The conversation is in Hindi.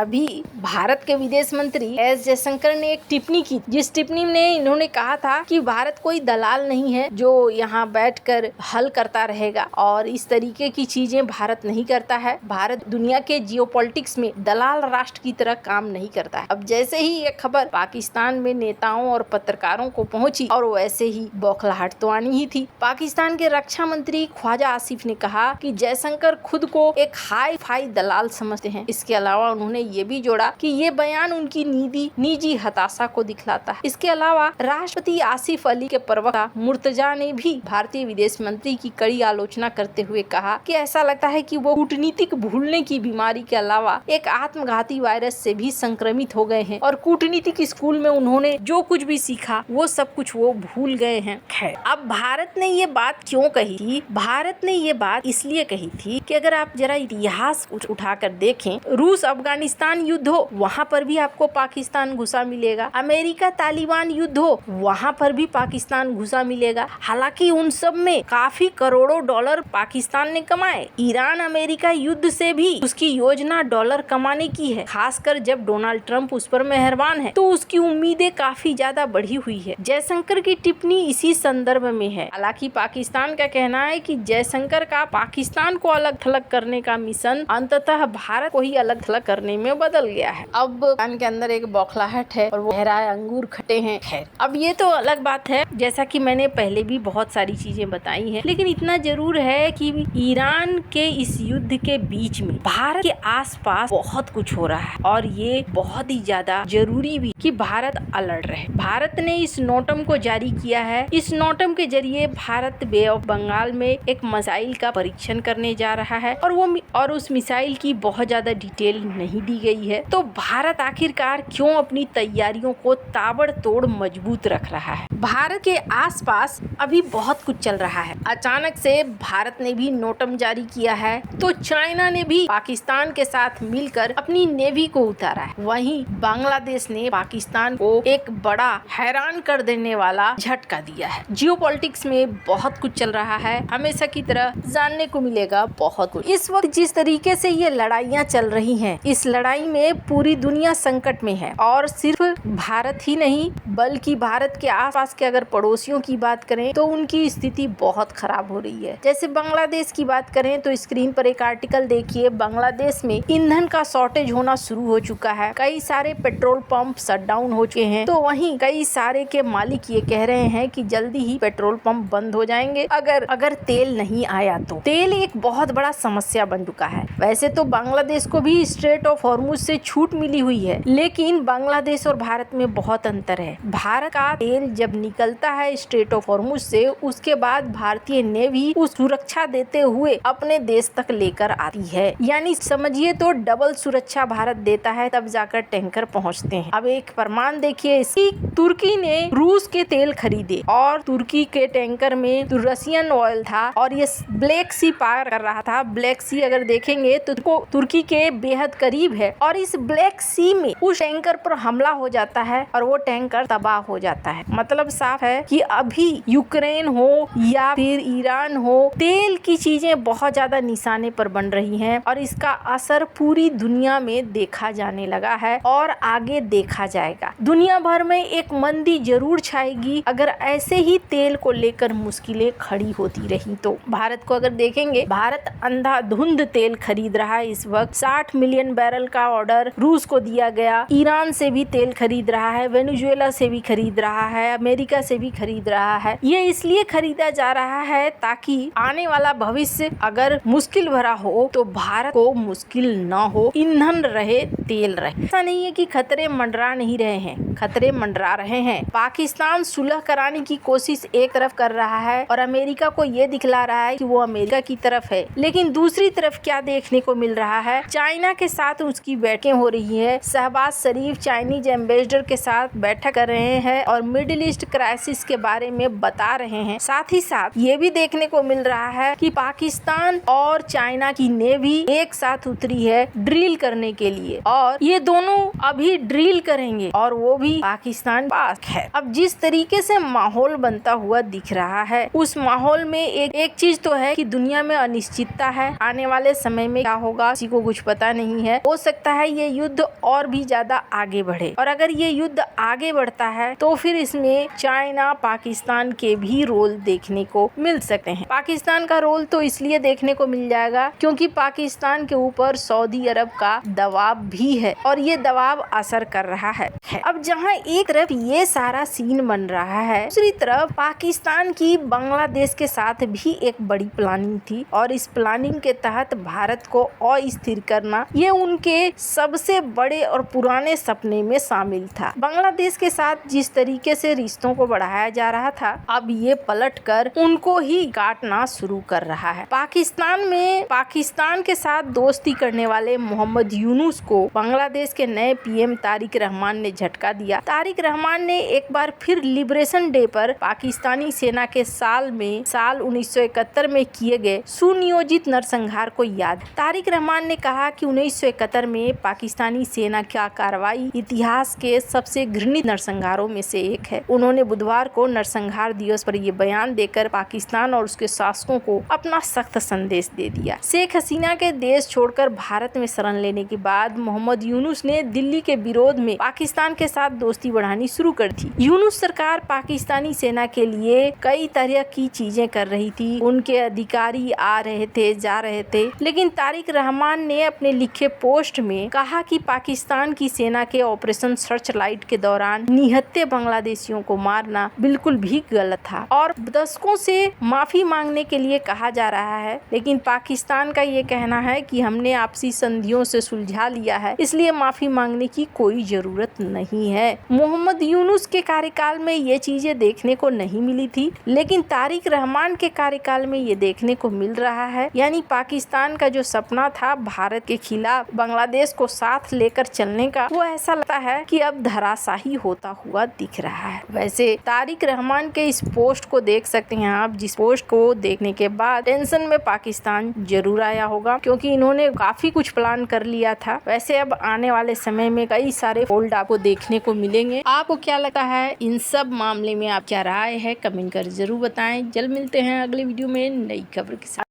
अभी भारत के विदेश मंत्री एस जयशंकर ने एक टिप्पणी की, जिस टिप्पणी में इन्होंने कहा था कि भारत कोई दलाल नहीं है जो यहाँ बैठकर हल करता रहेगा और इस तरीके की चीजें भारत नहीं करता है। भारत दुनिया के जियोपॉलिटिक्स में दलाल राष्ट्र की तरह काम नहीं करता है। अब जैसे ही ये खबर पाकिस्तान में नेताओं और पत्रकारों को पहुंची और वैसे ही बौखलाहट तो आनी ही थी। पाकिस्तान के रक्षा मंत्री ख्वाजा आसिफ ने कहा कि जयशंकर खुद को एक हाई फाई दलाल समझते हैं। इसके अलावा उन्होंने ये भी जोड़ा कि ये बयान उनकी निजी हताशा को दिखलाता है। इसके अलावा राष्ट्रपति आसिफ अली के प्रवक्ता मुर्तजा ने भी भारतीय विदेश मंत्री की कड़ी आलोचना करते हुए कहा कि ऐसा लगता है कि वो कूटनीतिक भूलने की बीमारी के अलावा एक आत्मघाती वायरस से भी संक्रमित हो गए हैं और कूटनीतिक स्कूल में उन्होंने जो कुछ भी सीखा वो सब कुछ वो भूल गए हैं। खैर, अब भारत ने ये बात क्यों कही थी? भारत ने ये बात इसलिए कही थी कि अगर आप जरा इतिहास उठाकर देखें, रूस अफगानिस्तान युद्ध हो वहाँ पर भी आपको पाकिस्तान घुसा मिलेगा, अमेरिका तालिबान युद्ध हो वहाँ पर भी पाकिस्तान घुसा मिलेगा। हालांकि उन सब में काफी करोड़ों डॉलर पाकिस्तान ने कमाए। ईरान अमेरिका युद्ध से भी उसकी योजना डॉलर कमाने की है, खासकर जब डोनाल्ड ट्रंप उस पर मेहरबान है तो उसकी उम्मीदें काफी ज्यादा बढ़ी हुई है। जयशंकर की टिप्पणी इसी संदर्भ में है। हालांकि पाकिस्तान का कहना है कि जयशंकर का पाकिस्तान को अलग थलग करने का मिशन अंततः भारत को ही अलग थलग करने में बदल गया है। अब कान के अंदर एक बौखलाहट है और वो गहराए अंगूर खटे हैं। खैर, अब ये तो अलग बात है, जैसा कि मैंने पहले भी बहुत सारी चीजें बताई हैं, लेकिन इतना जरूर है कि ईरान के इस युद्ध के बीच में भारत के आसपास बहुत कुछ हो रहा है और ये बहुत ही ज्यादा जरूरी भी कि भारत अलर्ट रहे। भारत ने इस नोटम को जारी किया है। इस नोटम के जरिए भारत बे ऑफ बंगाल में एक मिसाइल का परीक्षण करने जा रहा है और उस मिसाइल की बहुत ज्यादा डिटेल नहीं दी गई है। तो भारत आखिरकार क्यों अपनी तैयारियों को ताबड़तोड़ मजबूत रख रहा है? भारत के आसपास अभी बहुत कुछ चल रहा है। अचानक से भारत ने भी नोटम जारी किया है तो चाइना ने भी पाकिस्तान के साथ मिलकर अपनी नेवी को उतारा है। वहीं बांग्लादेश ने पाकिस्तान को एक बड़ा हैरान कर देने वाला झटका दिया है। जियोपॉलिटिक्स में बहुत कुछ चल रहा है, हमेशा की तरह जानने को मिलेगा बहुत कुछ। इस वक्त जिस तरीके से ये लड़ाइयाँ चल रही हैं, इस लड़ाई में पूरी दुनिया संकट में है और सिर्फ भारत ही नहीं बल्कि भारत के आसपास के अगर पड़ोसियों की बात करें तो उनकी स्थिति बहुत खराब हो रही है। जैसे बांग्लादेश की बात करें तो स्क्रीन पर एक आर्टिकल देखिए। बांग्लादेश में ईंधन का शॉर्टेज होना शुरू हो चुका है। कई सारे पेट्रोल पंप शट डाउन हो चुके हैं। तो वहीं कई सारे के मालिक ये कह रहे हैं कि जल्दी ही पेट्रोल पंप बंद हो जाएंगे अगर तेल नहीं आया तो। तेल एक बहुत बड़ा समस्या बन चुका है। वैसे तो बांग्लादेश को भी स्ट्रेट ऑफ हॉर्मुज से छूट मिली हुई है, लेकिन बांग्लादेश और भारत में बहुत अंतर है। भारत का तेल जब निकलता है स्ट्रेट ऑफ हॉर्मुज से, उसके बाद भारतीय नेवी उस सुरक्षा देते हुए अपने देश तक लेकर आती है। यानी समझिए तो डबल सुरक्षा भारत देता है, तब जाकर टैंकर पहुंचते हैं। अब एक प्रमाण देखिए, तुर्की ने रूस के तेल खरीदे और तुर्की के टैंकर में रशियन ऑयल था और ये ब्लैक सी पार कर रहा था। ब्लैक सी अगर देखेंगे तो तुर्की के बेहद करीब है और इस ब्लैक सी में उस टैंकर पर हमला हो जाता है और वो टैंकर तबाह हो जाता है। मतलब साफ है कि अभी यूक्रेन हो या फिर ईरान हो, तेल की चीजें बहुत ज्यादा निशाने पर बन रही हैं और इसका असर पूरी दुनिया में देखा जाने लगा है और आगे देखा जाएगा। दुनिया भर में एक मंदी जरूर छाएगी अगर ऐसे ही तेल को लेकर मुश्किलें खड़ी होती रही तो। भारत को अगर देखेंगे, भारत अंधाधुंध तेल खरीद रहा है। इस वक्त 60 मिलियन बैरल का ऑर्डर रूस को दिया गया। ईरान से भी तेल खरीद रहा है, वेनेजुएला से भी खरीद रहा है, अमेरिका से भी खरीद रहा है। ये इसलिए खरीदा जा रहा है ताकि आने वाला भविष्य अगर मुश्किल भरा हो तो भारत को मुश्किल न हो, ईंधन रहे, तेल रहे। ऐसा नहीं है कि खतरे मंडरा नहीं रहे हैं, खतरे मंडरा रहे हैं। पाकिस्तान सुलह कराने की कोशिश एक तरफ कर रहा है और अमेरिका को ये दिखला रहा है कि वो अमेरिका की तरफ है, लेकिन दूसरी तरफ क्या देखने को मिल रहा है, चाइना के साथ उसकी बैठकें हो रही है। शहबाज शरीफ चाइनीज एम्बेसडर के साथ बैठक कर रहे हैं और मिडिल ईस्ट क्राइसिस के बारे में बता रहे हैं। साथ ही साथ ये भी देखने को मिल रहा है कि पाकिस्तान और चाइना की नेवी एक साथ उतरी है ड्रिल करने के लिए और ये दोनों अभी ड्रिल करेंगे और वो भी पाकिस्तान पास है। अब जिस तरीके से माहौल बनता हुआ दिख रहा है, उस माहौल में एक चीज तो है कि दुनिया में अनिश्चितता है। आने वाले समय में क्या होगा किसी को कुछ पता नहीं है। हो सकता है ये युद्ध और भी ज्यादा आगे बढ़े, और अगर ये युद्ध आगे बढ़ता है तो फिर इसमें चाइना, पाकिस्तान के भी रोल देखने को मिल सकते हैं। पाकिस्तान का रोल तो इसलिए देखने को मिल जाएगा क्योंकि पाकिस्तान के ऊपर सऊदी अरब का दबाव भी है और ये दबाव असर कर रहा है। अब जहां एक तरफ ये सारा सीन बन रहा है, दूसरी तरफ पाकिस्तान की बांग्लादेश के साथ भी एक बड़ी प्लानिंग थी और इस प्लानिंग के तहत भारत को अस्थिर करना ये उनके सबसे बड़े और पुराने सपने में शामिल था। बांग्लादेश के साथ जिस तरीके से रिश्तों को बढ़ाया जा रहा था, अब ये पलटकर उनको ही काटना शुरू कर रहा है। पाकिस्तान के साथ दोस्ती करने वाले मोहम्मद यूनुस को बांग्लादेश के नए पीएम तारिक रहमान ने झटका दिया। तारिक रहमान ने एक बार फिर लिबरेशन डे पर पाकिस्तानी सेना के साल 1971 में किए गए सुनियोजित नरसंहार को याद। तारिक रहमान ने कहा कि 1971 में पाकिस्तानी सेना का कार्रवाई इतिहास के सबसे घृणित नरसंहारों में से एक है। उन्होंने बुधवार को नरसंहार दिवस पर यह बयान देकर पाकिस्तान और उसके शासकों को अपना सख्त संदेश दे दिया। शेख हसीना के देश छोड़कर भारत में शरण लेने के बाद मोहम्मद यूनुस ने दिल्ली के विरोध में पाकिस्तान के साथ दोस्ती बढ़ानी शुरू कर दी। यूनुस सरकार पाकिस्तानी सेना के लिए कई तरह की चीजें कर रही थी, उनके अधिकारी आ रहे थे, जा रहे थे, लेकिन तारिक रहमान ने अपने लिखे पोस्ट में कहा कि पाकिस्तान की सेना के ऑपरेशन सर्च लाइट के दौरान निहत्थे बांग्लादेशियों को मारना बिल्कुल भी गलत था और दशकों से माफी मांगने के लिए कहा जा रहा है, लेकिन पाकिस्तान का ये कहना है कि हमने आपसी संधियों से सुलझा लिया है, इसलिए माफी मांगने की कोई जरूरत नहीं है। मोहम्मद यूनुस के कार्यकाल में ये चीजें देखने को नहीं मिली थी, लेकिन तारिक रहमान के कार्यकाल में ये देखने को मिल रहा है। यानी पाकिस्तान का जो सपना था भारत के खिलाफ बांग्लादेश को साथ लेकर चलने का, वो ऐसा लगता है कि अब धराशाही होता हुआ दिख रहा है। वैसे तारिक रहमान के इस पोस्ट को देख सकते हैं आप, जिस पोस्ट को देखने के बाद टेंशन में पाकिस्तान जरूर आया होगा क्योंकि इन्होंने काफी कुछ प्लान कर लिया था। वैसे अब आने वाले समय में कई सारे फोल्ड आपको देखने को मिलेंगे। आपको क्या लगता है इन सब मामले में, आप क्या राय है कमेंट कर जरूर बताएं। जल्द मिलते हैं अगले वीडियो में नई खबर के साथ।